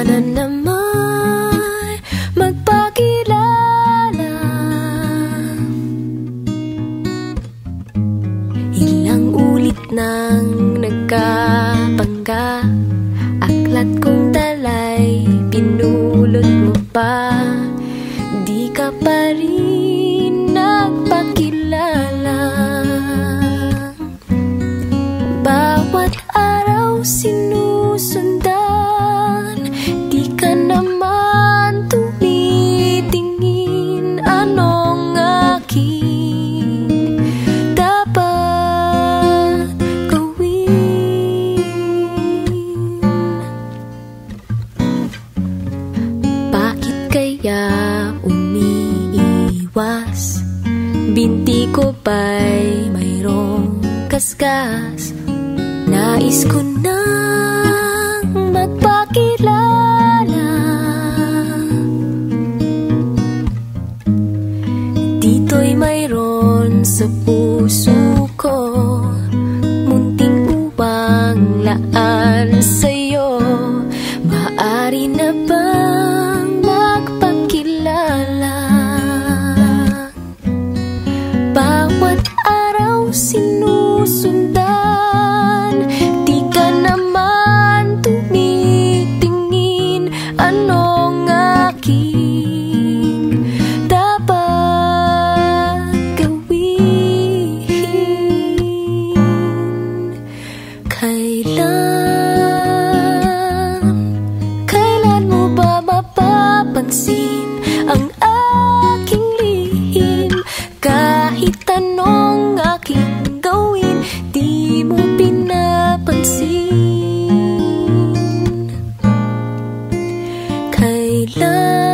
Sana naman magpakilala. Ilang ulit nang nagkapangga, aklat kong dalay pinulot mo pa. Di ka pa rin nagpakilala. Bawat araw sinusundan, di ka naman tumitingin. Anong aking dapat gawin? Bakit kaya umiiwas? Binti ko ba'y mayroong kaskas? Nais ko nang magpakilala. Dito'y mayroon sa puso ko, munting uwang laan sa'yo. Maaari na bang magpakilala? Bawat araw sinusundan, di ka naman tumitingin. Anong aking dapat gawin? Kailan mo ba mapapansin ang aking lihim? Kahit anong aking gawin, di mo pinapansin. Kailan